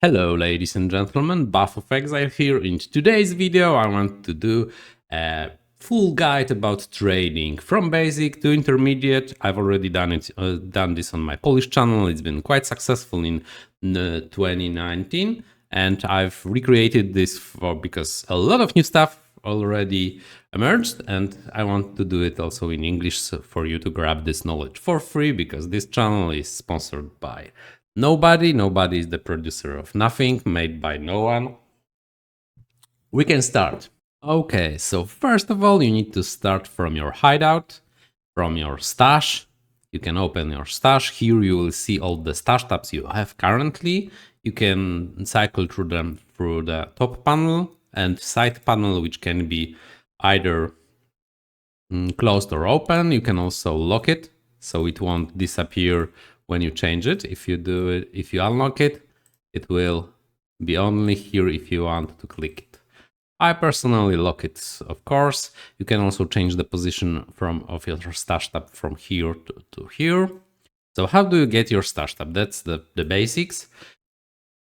Hello ladies and gentlemen, Buff of Exile here. In today's video I want to do a full guide about trading from basic to intermediate. I've already done this on my Polish channel. It's been quite successful in 2019 and I've recreated this because a lot of new stuff already emerged and I want to do it also in English for you to grab this knowledge for free because this channel is sponsored by nobody. Nobody is the producer of nothing, made by no one. We can start. Okay, so first of all, you need to start from your hideout, from your stash. You can open your stash. Here you will see all the stash tabs you have currently. You can cycle through them through the top panel and side panel, which can be either closed or open. You can also lock it, so it won't disappear when you change it. If you do it, if you unlock it, it will be only here if you want to click it. I personally lock it, of course. You can also change the position of your stash tab from here to here. So how do you get your stash tab? That's the basics.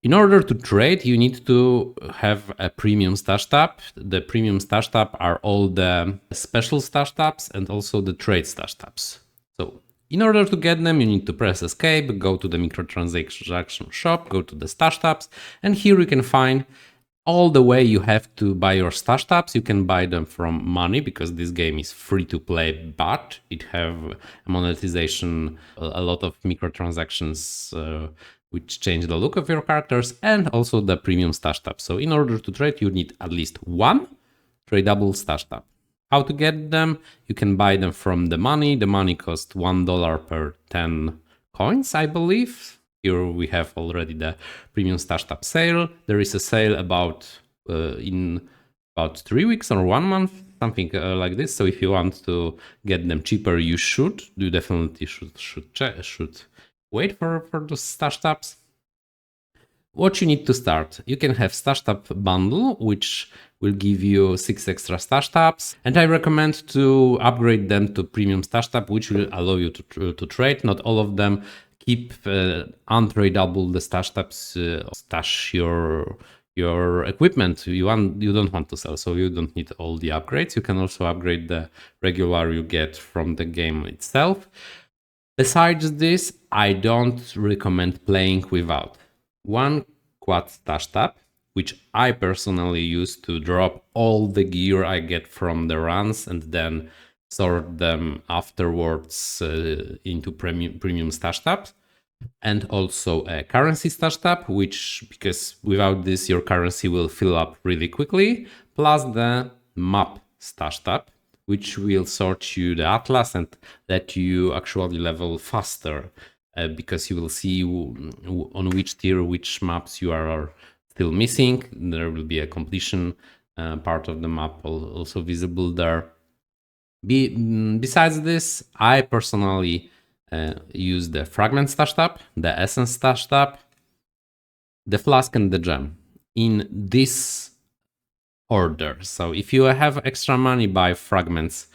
In order to trade, you need to have a premium stash tab. The premium stash tab are all the special stash tabs and also the trade stash tabs. So in order to get them, you need to press escape, go to the microtransaction shop, go to the stash tabs, and here you can find all the way you have to buy your stash tabs. You can buy them from money because this game is free to play, but it have monetization, a lot of microtransactions, which change the look of your characters, and also the premium stash tab. So in order to trade, you need at least one tradable stash tab. How to get them? You can buy them from the money. The money costs $1 per 10 coins, I believe. Here we have already the premium stash tab sale. There is a sale in about 3 weeks or 1 month, something like this. So if you want to get them cheaper, you definitely should wait for those stash tabs. What you need to start, you can have stash tab bundle, which will give you 6 extra stash tabs, and I recommend to upgrade them to premium stash tab, which will allow you to trade. Not all of them. Keep untradeable the stash tabs, stash your equipment you don't want to sell, so you don't need all the upgrades. You can also upgrade the regular you get from the game itself. Besides this, I don't recommend playing without one quad stash tab, which I personally use to drop all the gear I get from the runs and then sort them afterwards into premium stash tabs, and also a currency stash tab, which, because without this your currency will fill up really quickly, plus the map stash tab, which will sort you the atlas and let you actually level faster, because you will see on which tier which maps you are still missing. There will be a completion part of the map also visible there. Besides this, I personally use the fragment stash tab, the essence stash tab, the flask, and the gem in this order. So if you have extra money, buy fragments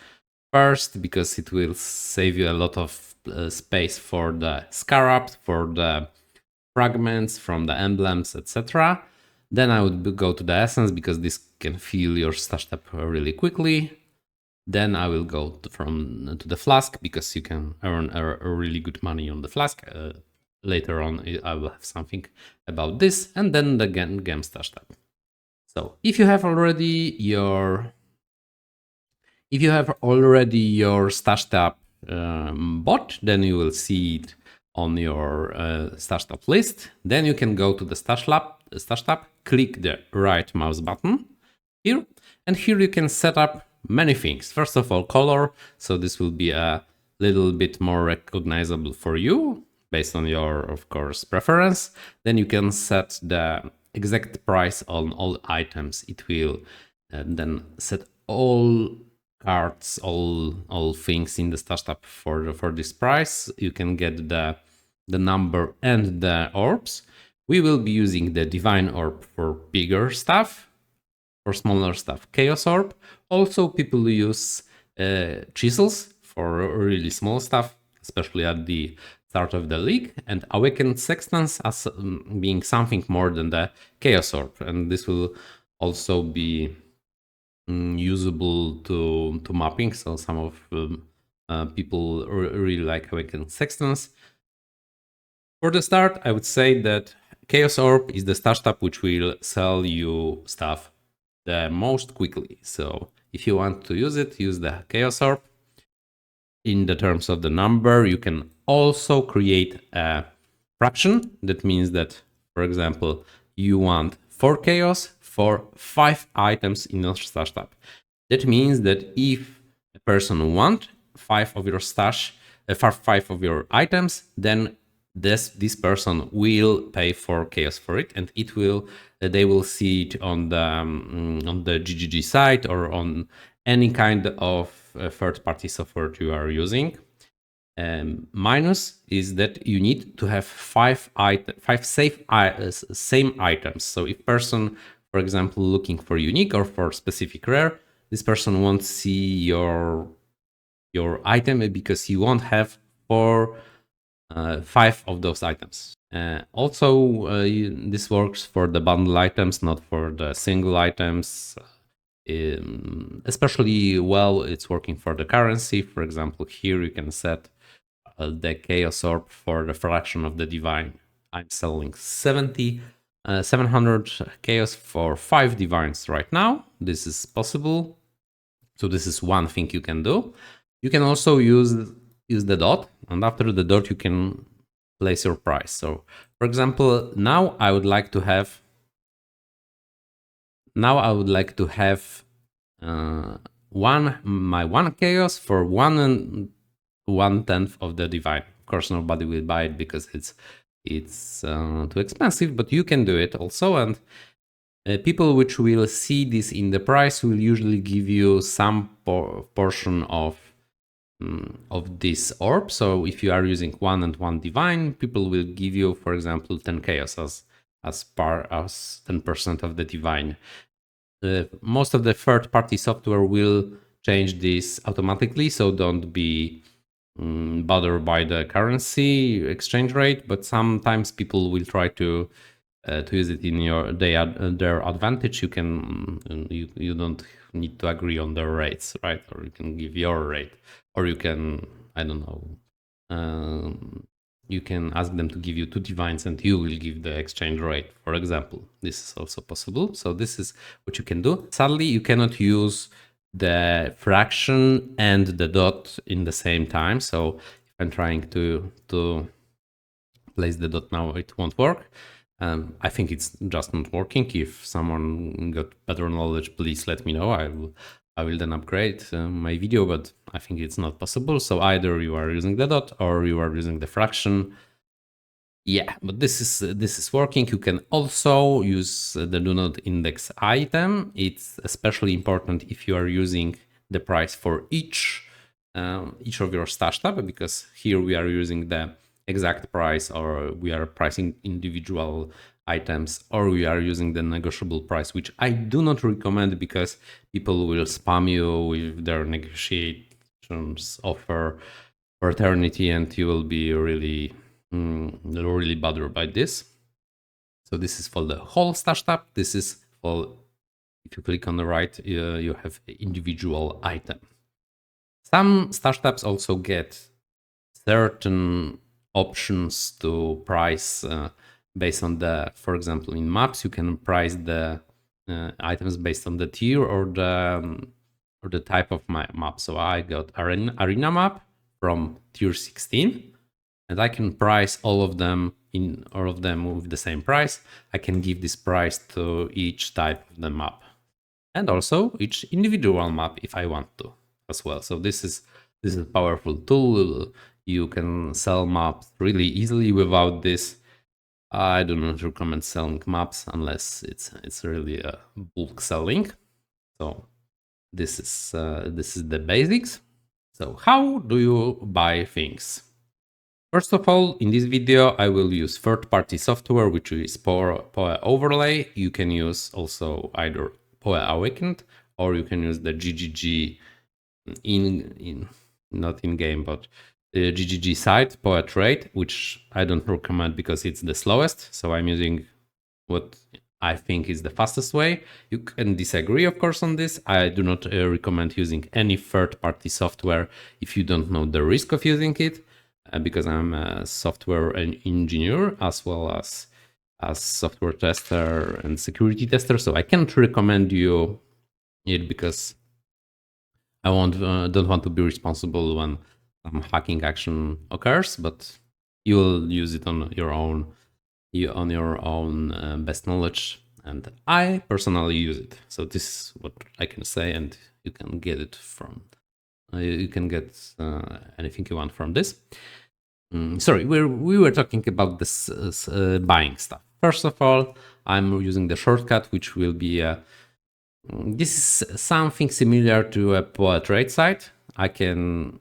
first because it will save you a lot of space for the scarab, for the fragments, from the emblems, etc. Then I would go to the essence because this can fill your stash tab really quickly. Then I will go to the flask because you can earn a really good money on the flask. Later on, I will have something about this, and then the gem stash tab. So if you have already your stash tab bought, then you will see it on your stash tab list. Then you can go to the stash tab, click the right mouse button here, and here you can set up many things. First of all, color. So this will be a little bit more recognizable for you based on your, of course, preference. Then you can set the exact price on all items. It will then set all cards, all things in the stash tab for this price. You can get the number and the orbs. We will be using the divine orb for bigger stuff. For smaller stuff, chaos orb. Also, people use chisels for really small stuff, especially at the start of the league, and Awakened Sextants as being something more than the Chaos Orb. And this will also be usable to mapping. So some of people really like Awakened Sextants. For the start, I would say that Chaos Orb is the stash tab which will sell you stuff the most quickly. So if you want to use it, use the Chaos Orb. In the terms of the number, you can also create a fraction. That means that, for example, you want 4 chaos for 5 items in your stash tab. That means that if a person wants 5 of your stash, 5 of your items, then this person will pay for chaos for it, and it will they will see it on the GGG site or on any kind of third-party software you are using. Minus is that you need to have 5 same items. So if person, for example, looking for unique or for specific rare, this person won't see your item because you won't have 5 of those items. This works for the bundle items, not for the single items. Especially well, it's working for the currency. For example, here you can set the Chaos Orb for the fraction of the divine. I'm selling 700 chaos for 5 divines right now. This is possible. So this is one thing you can do. You can also use the dot, and after the dot you can place your price. So for example, now I would like to have my one chaos for 1/10 of the divine. Of course, nobody will buy it because it's too expensive, but you can do it also. And people which will see this in the price will usually give you some portion of this orb. So if you are using 1 and 1 divine, people will give you, for example, 10 chaos as 10% of the divine. Most of the third-party software will change this automatically, so don't be bothered by the currency exchange rate. But sometimes people will try to use it in their advantage. You can you don't need to agree on their rates, right? Or you can give your rate, or you can, I don't know, you can ask them to give you 2 divines and you will give the exchange rate, for example. This is also possible. So this is what you can do. Sadly, you cannot use the fraction and the dot in the same time. So if I'm trying to place the dot now, it won't work. I think it's just not working. If someone got better knowledge, please let me know. I will then upgrade my video, but I think it's not possible. So either you are using the dot or you are using the fraction. Yeah, but this is working. You can also use the do not index item. It's especially important if you are using the price for each of your stash tab, because here we are using the exact price, or we are pricing individual items, or we are using the negotiable price, which I do not recommend because people will spam you with their negotiations offer for eternity, and you will be really bothered by this. So this is for the whole stash tab. This is for, if you click on the right, you have individual item. Some stash tabs also get certain options to price based on the, for example, in maps, you can price the items based on the tier or the type of my map. So I got arena map from tier 16, and I can price all of them with the same price. I can give this price to each type of the map, and also each individual map if I want to as well. So this is a powerful tool. You can sell maps really easily without this. I do not recommend selling maps unless it's really a bulk selling. So this is the basics. So how do you buy things? First of all, in this video, I will use third-party software, which is Poe Overlay. You can use also either Poe Awakened, or you can use the GGG not in game, but GGG site, Poe Trade, which I don't recommend because it's the slowest. So I'm using what I think is the fastest way. You can disagree, of course, on this. I do not recommend using any third-party software if you don't know the risk of using it, because I'm a software engineer as well as software tester and security tester. So I can't recommend you it because I don't want to be responsible when some hacking action occurs, but you will use it on your own best knowledge, and I personally use it. So this is what I can say, and you can get it from you can get anything you want from this. Sorry, we were talking about this buying stuff. First of all, I'm using the shortcut, which will be this is something similar to a Poe Trade site. I can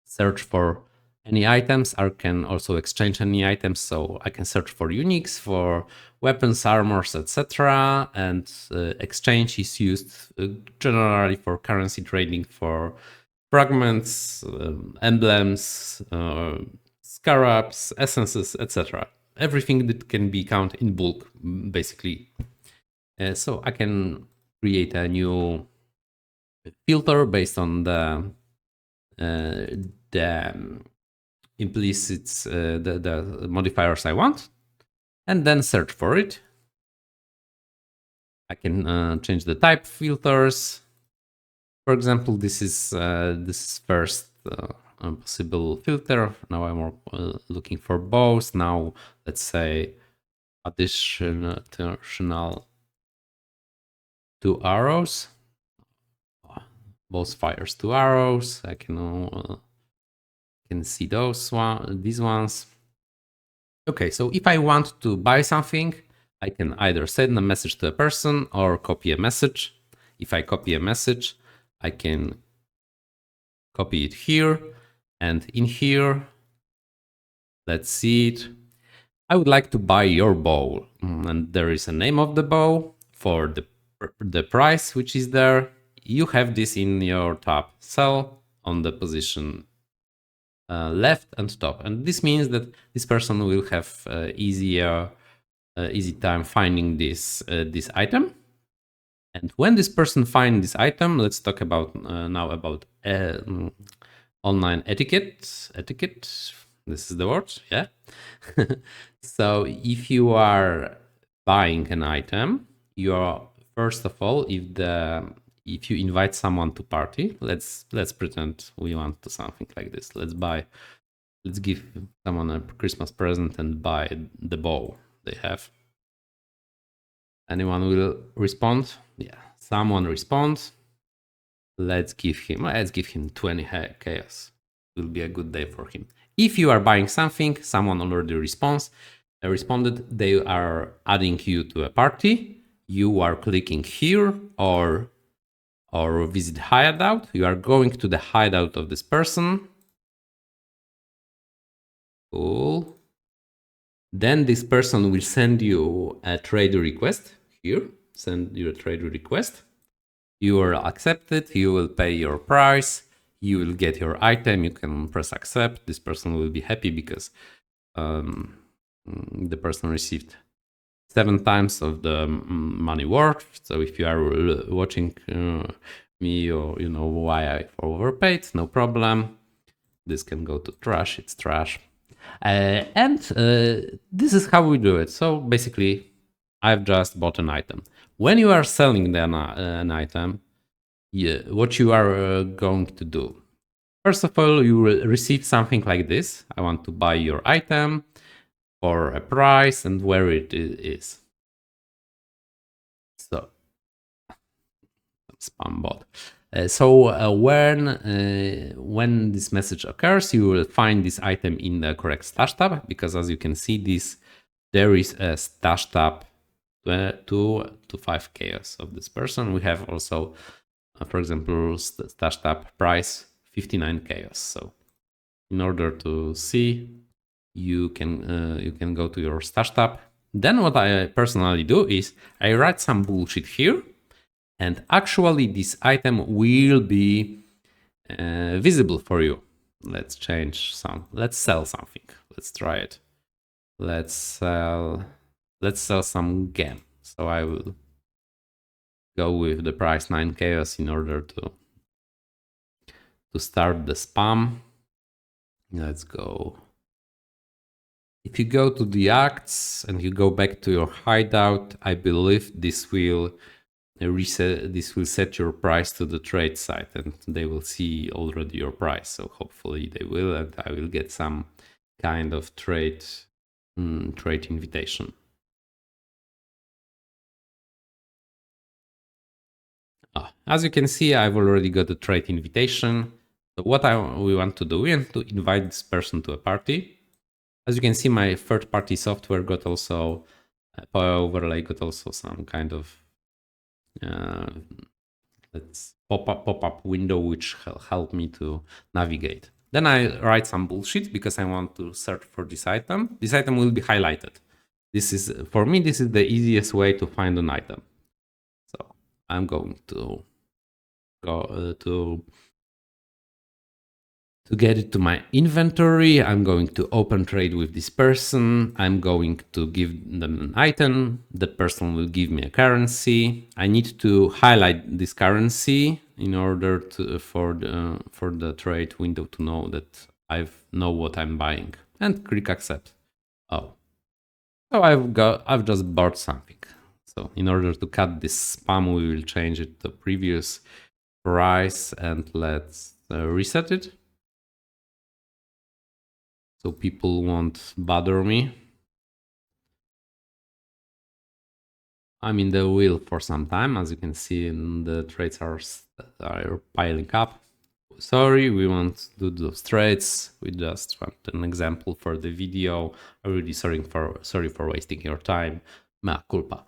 search for any items. I can also exchange any items. So I can search for uniques, for weapons, armors, etc. And exchange is used generally for currency trading, for fragments, emblems, scarabs, essences, etc. Everything that can be counted in bulk, basically. So I can create a new filter based on the implicit the modifiers I want, and then search for it. I can change the type filters. For example, this is first possible filter. Now I'm looking for bows. Now let's say additional 2 arrows. Both fires 2 arrows. I can see these ones. Okay, so if I want to buy something, I can either send a message to a person or copy a message. If I copy a message, I can copy it here, and in here, let's see it. I would like to buy your bow, and there is a name of the bow for the price which is there. You have this in your tab sell on the position left and top, and this means that this person will have easy time finding this item. And when this person finds this item, let's talk about now about online etiquette. This is the word, yeah. So if you are buying an item, you are first of all, if you invite someone to party, let's pretend we want to something like this. Let's give someone a Christmas present and buy the bow they have. Anyone will respond? Yeah, someone responds. Let's give him 20 chaos. It will be a good day for him. If you are buying something, someone already responded, they are adding you to a party. You are clicking here or visit hideout. You are going to the hideout of this person. Cool. Then this person will send you a trade request here. Send you a trade request. You will accept it. You will pay your price. You will get your item. You can press accept. This person will be happy because the person received 7 times of the money worth. So if you are watching me, or you know why I overpaid, no problem. This can go to trash. It's trash. And this is how we do it. So basically, I've just bought an item. When you are selling an item, what you are going to do? First of all, you will receive something like this. I want to buy your item for a price and where it is. So, spam bot. When this message occurs, you will find this item in the correct stash tab, because as you can see, there is a stash tab 2 to 5 chaos of this person. We have also, for example, stash tab price 59 chaos. So in order to see, you can go to your stash tab. Then what I personally do is I write some bullshit here, and actually this item will be visible for you. let's change some. Let's sell something. Let's try it. Let's sell some gem. So I will go with the price 9 chaos in order to start the spam. Let's go. If you go to the acts and you go back to your hideout, I believe this will reset. This will set your price to the trade site, and they will see already your price. So hopefully they will, and I will get some kind of trade invitation. As you can see, I've already got a trade invitation. So what we want to do, we want to invite this person to a party. As you can see, my third-party software got also Poe overlay, got also some kind of let's pop-up window which help me to navigate. Then I write some bullshit because I want to search for this item. This item will be highlighted. This is, for me, this is the easiest way to find an item. So I'm going to go to get it to my inventory. I'm going to open trade with this person. I'm going to give them an item. The person will give me a currency. I need to highlight this currency in order to for the trade window to know that I know what I'm buying, and click accept. Oh, so I've just bought something. So in order to cut this spam, we will change it to previous price, and let's reset it. So people won't bother me. I'm in the wheel for some time, as you can see, and the trades are piling up. Sorry, we won't do those trades. We just want an example for the video. I'm really sorry for wasting your time. Mea culpa.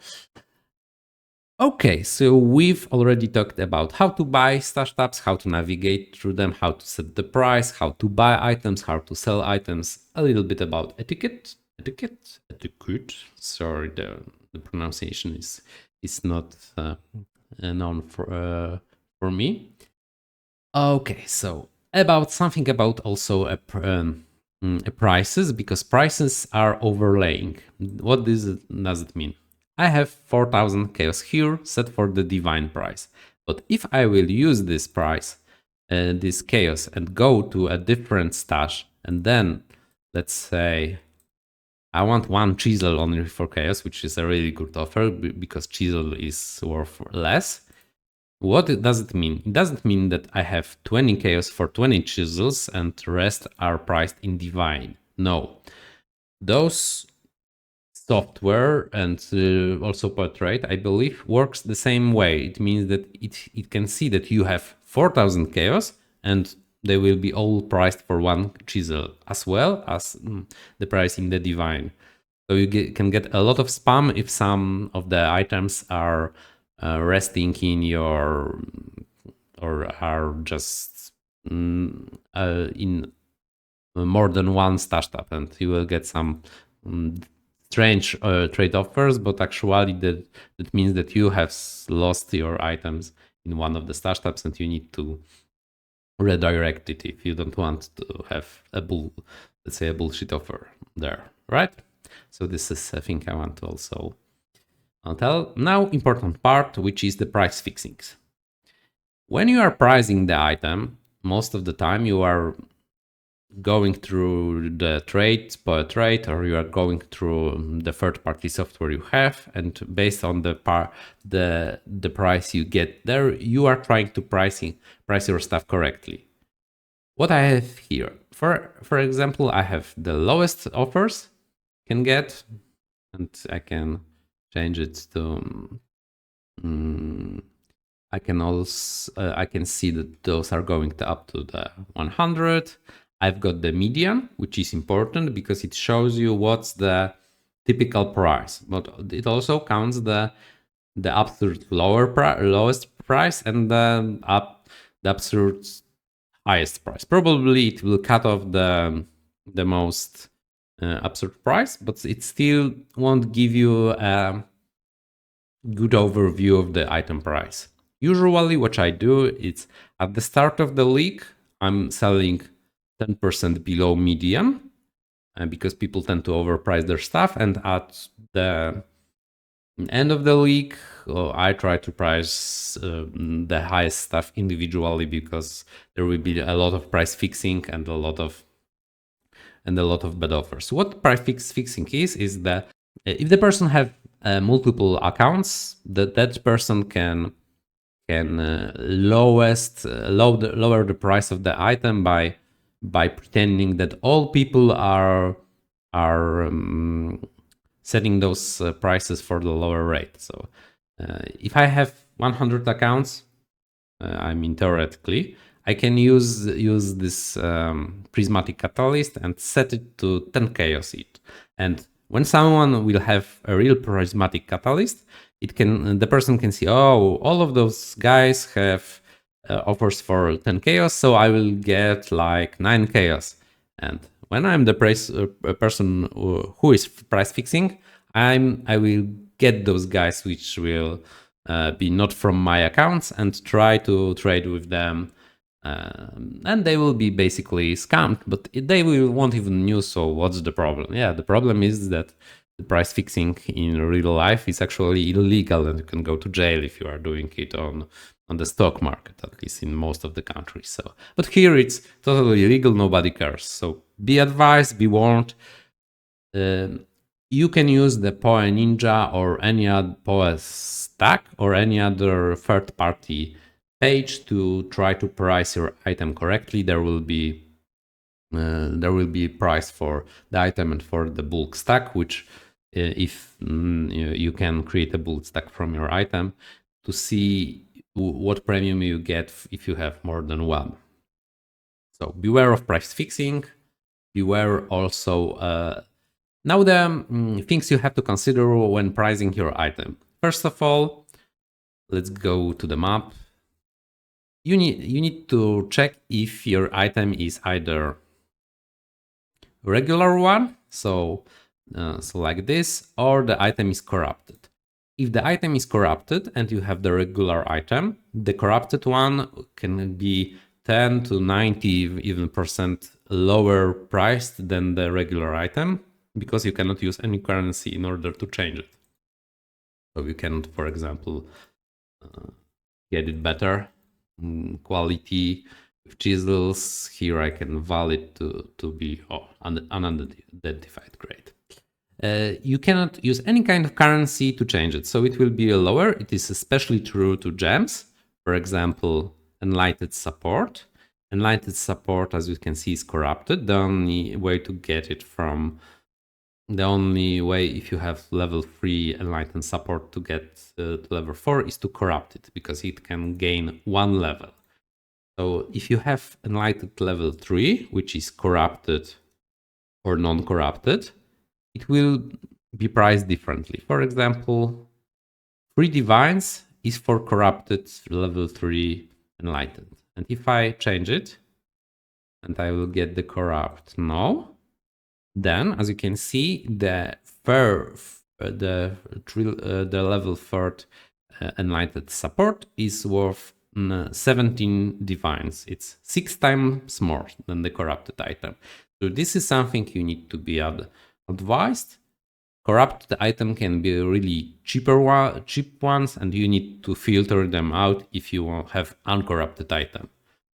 Okay, so we've already talked about how to buy stash tabs, how to navigate through them, how to set the price, how to buy items, how to sell items, a little bit about etiquette. Sorry, the pronunciation is not known for me. Okay, so something about also prices, because prices are overlaying. What does it mean? I have 4000 chaos here set for the divine price. But if I will use this price, this chaos, and go to a different stash, and then let's say I want one chisel only for chaos, which is a really good offer because chisel is worth less. What does it mean? It doesn't mean that I have 20 chaos for 20 chisels and the rest are priced in divine. No. Those software and also portrait, I believe, works the same way. It means that it can see that you have 4000 chaos and they will be all priced for one chisel, as well as the price in the divine. So you can get a lot of spam if some of the items are resting in your, or are just in more than one stash tab, and you will get some strange trade offers, but actually that means that you have lost your items in one of the stash tabs and you need to redirect it if you don't want to have let's say a bullshit offer there, right? So this is a thing I want to also tell. Now, important part, which is the price fixings. When you are pricing the item, most of the time you are going through the trade per trade, or you are going through the third-party software you have, and based on the price you get there, you are trying to price your stuff correctly. What I have here, for example, I have the lowest offers can get, and I can change it to I can see that those are going up to the 100. I've got the median, which is important because it shows you what's the typical price, but it also counts the absolute lowest price and the absolute highest price. Probably it will cut off the most absurd price, but it still won't give you a good overview of the item price. Usually what I do is at the start of the league, I'm selling 10% below median, because people tend to overprice their stuff. And at the end of the week, I try to price the highest stuff individually, because there will be a lot of price fixing and a lot of bad offers. What price fixing is that if the person have multiple accounts, that person can lower the price of the item by pretending that all people are setting those prices for the lower rate. So if I have 100 accounts, I mean theoretically, I can use this prismatic catalyst and set it to 10 chaos each. And when someone will have a real prismatic catalyst, the person can see, oh, all of those guys have offers for 10 chaos, so I will get like 9 chaos. And when I'm the person who is price fixing, I will get those guys which will be not from my accounts and try to trade with them. And they will be basically scammed, but won't even know. So what's the problem? Yeah, the problem is that the price fixing in real life is actually illegal, and you can go to jail if you are doing it on the stock market, at least in most of the countries. So, but here it's totally illegal. Nobody cares. So be advised, be warned. You can use the Poe Ninja or any other Poe stack or any other third-party page to try to price your item correctly. There will be a price for the item and for the bulk stack, which if you can create a bulk stack from your item to see what premium you get if you have more than one. So beware of price fixing. Beware also now the things you have to consider when pricing your item. First of all, let's go to the map. You need to check if your item is either regular one, so like this, or the item is corrupted. If the item is corrupted and you have the regular item, the corrupted one can be 10 to 90 even percent lower priced than the regular item, because you cannot use any currency in order to change it. So you cannot, for example, get it better quality with chisels. Here I can valid to be unidentified. Great. You cannot use any kind of currency to change it, so it will be lower. It is especially true to gems. For example, Enlightened Support. Enlightened Support, as you can see, is corrupted. The only way to get it if you have level 3 Enlightened Support to get to level 4 is to corrupt it, because it can gain 1 level. So if you have Enlightened level 3, which is corrupted or non-corrupted, it will be priced differently. For example, 3 Divines is for corrupted level 3 Enlightened. And if I change it, and I will get the corrupt now, then, as you can see, the level 3rd Enlightened Support is worth 17 divines. It's 6 times more than the corrupted item. So this is something you need to be advised. Corrupted item can be really cheap ones, and you need to filter them out if you have uncorrupted item.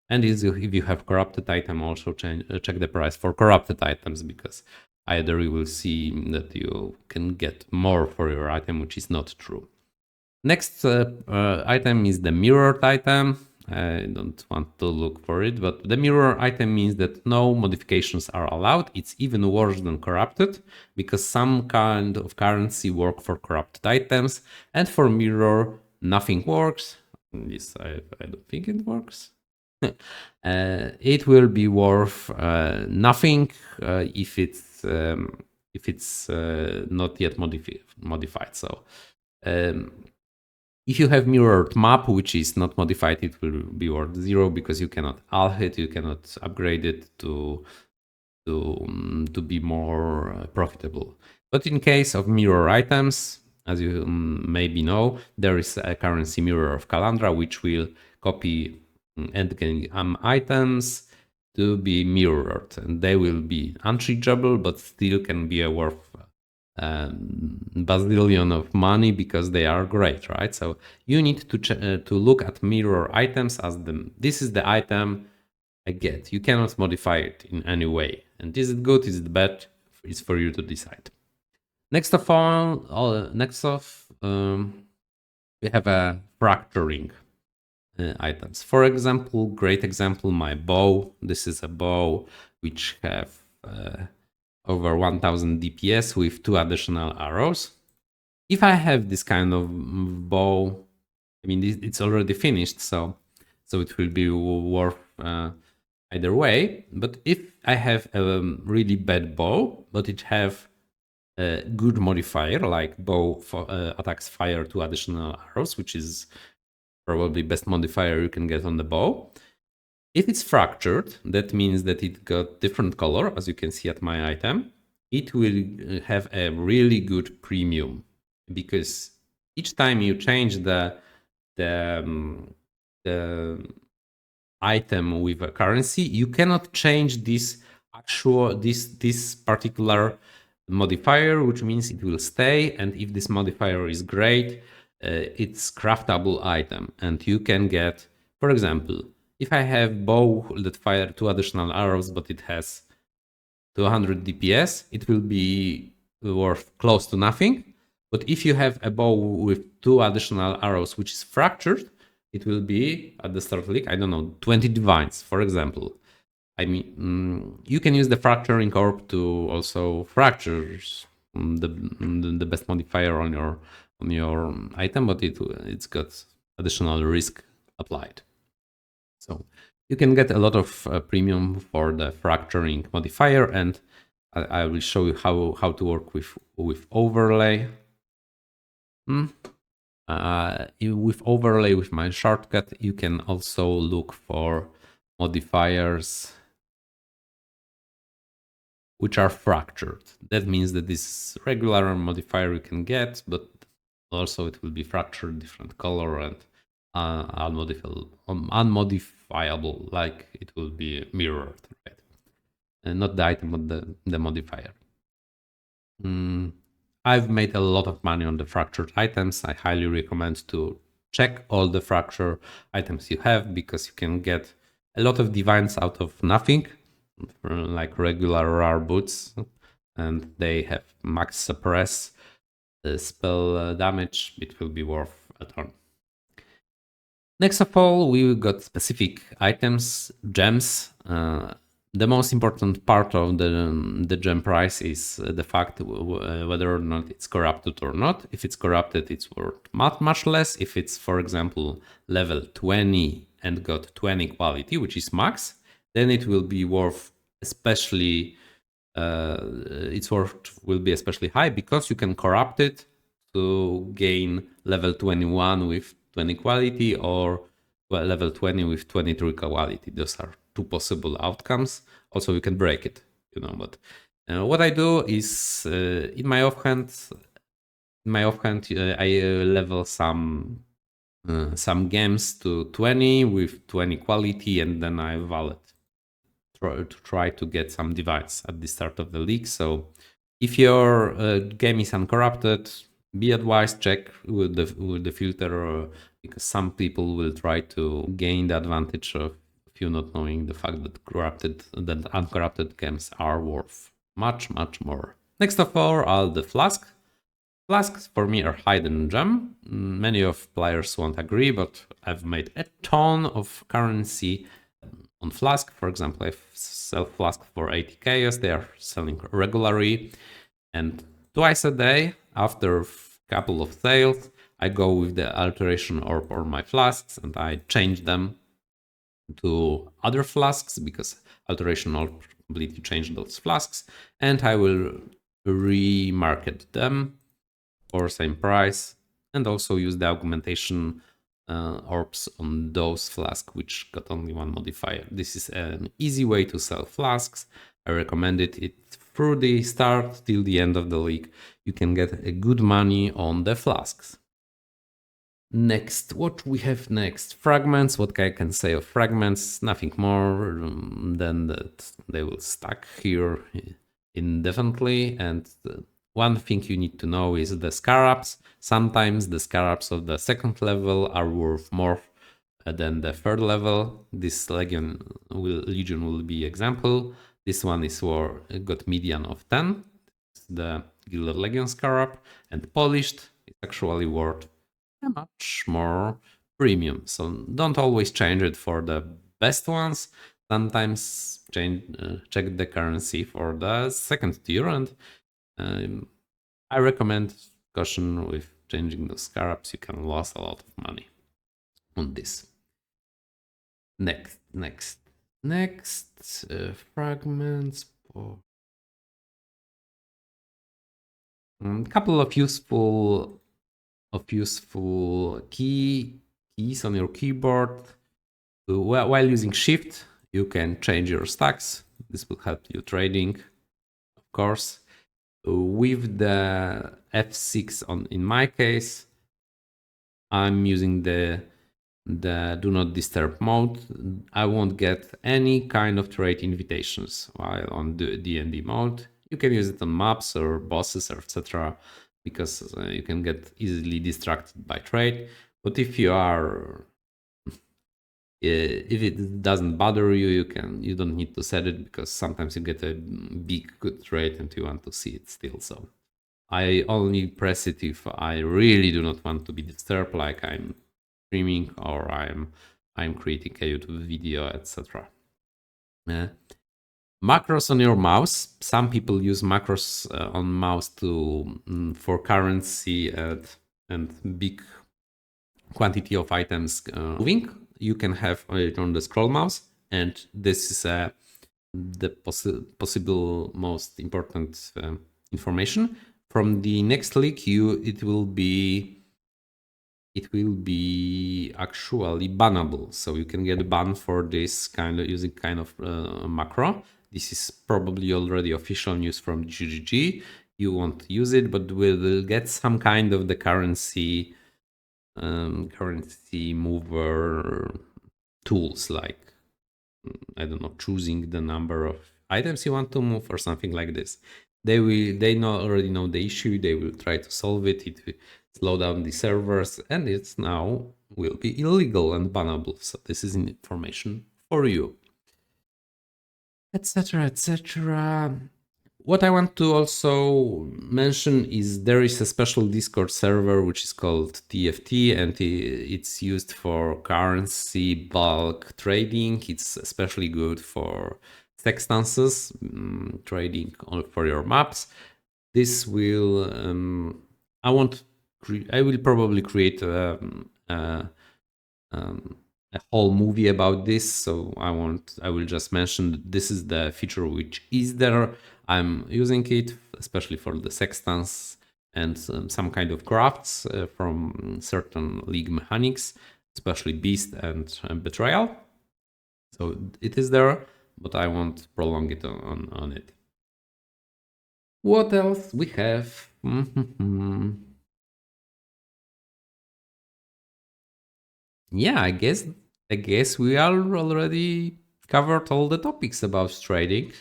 And if you have corrupted item, also check the price for corrupted items, because either you will see that you can get more for your item, which is not true. Next item is the mirrored item. I don't want to look for it, but the mirror item means that no modifications are allowed. It's even worse than corrupted, because some kind of currency work for corrupted items, and for mirror nothing works. This I don't think it works. It will be worth nothing if it's not yet modified. So if you have mirrored map which is not modified, it will be worth 0, because you cannot alch it, you cannot upgrade it to be more profitable. But in case of mirror items, as you maybe know, there is a currency mirror of Calandra which will copy endgame items to be mirrored, and they will be unchangeable, but still can be worth bazillion of money because they are great, right? So you need to look at mirror items as this is the item I get. You cannot modify it in any way, and is it good? Is it bad? It's for you to decide. Next of all, we have a fracturing items. For example, great example, my bow. This is a bow which have over 1000 DPS with 2 additional arrows. If I have this kind of bow, I mean, it's already finished, so it will be worth either way. But if I have a really bad bow, but it have a good modifier, like bow for, attacks fire 2 additional arrows, which is probably best modifier you can get on the bow. If it's fractured, that means that it got different color, as you can see at my item. It will have a really good premium, because each time you change the item with a currency, you cannot change this particular modifier, which means it will stay. And if this modifier is great, it's craftable item, and you can get, for example, if I have bow that fire 2 additional arrows, but it has 200 DPS, it will be worth close to nothing. But if you have a bow with 2 additional arrows, which is fractured, it will be at the start league, I don't know, 20 divines, for example. I mean, you can use the fracturing orb to also fracture the best modifier on your item, but it's got additional risk applied. So you can get a lot of premium for the fracturing modifier, and I will show you how to work with overlay. With overlay, with my shortcut, you can also look for modifiers which are fractured. That means that this regular modifier you can get, but also it will be fractured, different color, and unmodifiable, like it will be mirrored, right? And not the item, but the modifier. I've made a lot of money on the fractured items. I highly recommend to check all the fracture items you have, because you can get a lot of divines out of nothing, like regular rare boots, and they have max suppress spell damage. It will be worth a ton. Next of all, we got specific items, gems. The most important part of the gem price is the fact whether or not it's corrupted or not. If it's corrupted, it's worth much less. If it's, for example, level 20 and got 20 quality, which is max, then it will be worth especially, will be especially high, because you can corrupt it to gain level 21 with 20 quality, or level 20 with 23 quality. Those are 2 possible outcomes. Also, you can break it, but what I do is in my offhand, I level some games to 20 with 20 quality, and then I valid to try to get some divines at the start of the league. So if your game is uncorrupted, be advised, check with the filter, because some people will try to gain the advantage of you not knowing the fact that uncorrupted games are worth much more. Next of all are the flasks. Flasks for me are hidden gem. Many of players won't agree, but I've made a ton of currency on flask. For example, I sell flask for 80 chaos. They are selling regularly, and twice a day after a couple of sales, I go with the alteration orb on my flasks and I change them to other flasks, because alteration orb completely changed those flasks, and I will remarket them for same price, and also use the augmentation orbs on those flasks which got only 1 modifier. This is an easy way to sell flasks. I recommend it through the start till the end of the league. You can get a good money on the flasks. Next, what we have next? Fragments. What I can say of fragments? Nothing more than that they will stack here indefinitely. And one thing you need to know is the scarabs. Sometimes the scarabs of the second level are worth more than the third level. This legion will be example. This one is got median of 10. The Gilded Legion scarab, and polished is actually worth much more premium. So don't always change it for the best ones. Sometimes check the currency for the second tier, and I recommend caution with changing the scarabs. You can lose a lot of money on this. Next, fragments. Couple of useful keys on your keyboard. While using Shift, you can change your stacks. This will help you trading, of course. With the F6 in my case, I'm using the do not disturb mode. I won't get any kind of trade invitations while on the D&D mode. You can use it on maps or bosses or etc. because you can get easily distracted by trade. But if you are if it doesn't bother you, you don't need to set it, because sometimes you get a big good trade and you want to see it still. So I only press it if I really do not want to be disturbed, like I'm streaming or I'm creating a YouTube video, etc. Macros on your mouse. Some people use macros on mouse to for currency and big quantity of items moving. You can have it on the scroll mouse, and this is the possible most important information. From the next link, it will be actually bannable, so you can get banned for this kind of using kind of macro. This is probably already official news from GGG. You won't use it, but we'll get some kind of the currency mover tools, like I don't know, choosing the number of items you want to move or something like this. They already know the issue. They will try to solve it. It will slow down the servers, and it's now will be illegal and bannable. So this is information for you, etc., etc. What I want to also mention is there is a special Discord server which is called TFT, and it's used for currency bulk trading. It's especially good for sextances, trading for your maps. This will I will probably create a whole movie about this, so I will just mention that this is the feature which is there. I'm using it especially for the sextants and some kind of crafts from certain league mechanics, especially beast and betrayal. So it is there, but I won't prolong it on it. What else we have? Yeah, I guess we are already covered all the topics about trading.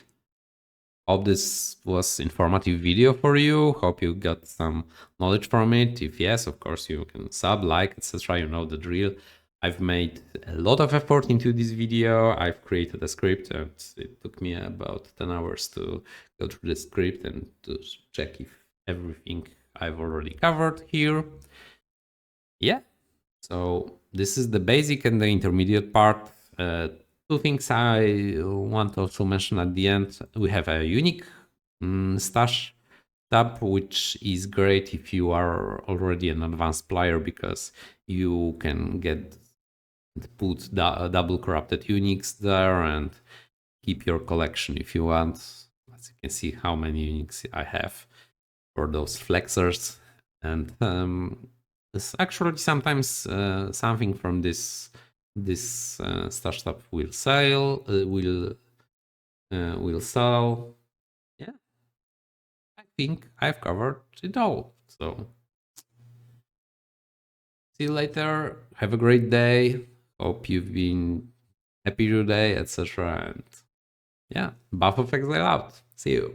Hope this was informative video for you. Hope you got some knowledge from it. If yes, of course you can sub, like, etc. You know the drill. I've made a lot of effort into this video. I've created a script, and it took me about 10 hours to go through the script and to check if everything I've already covered here. Yeah, so this is the basic and the intermediate part. Two things I want to also mention at the end. We have a unique stash tab, which is great if you are already an advanced player, because you can put double corrupted uniques there and keep your collection if you want. As you can see how many uniques I have for those flexers. And this actually sometimes something from this stash tab will sell. Will sell. Yeah, I think I've covered it all. So See you later. Have a great day. Hope you've been happy today, etc. And yeah, Buff of Exile out. See you.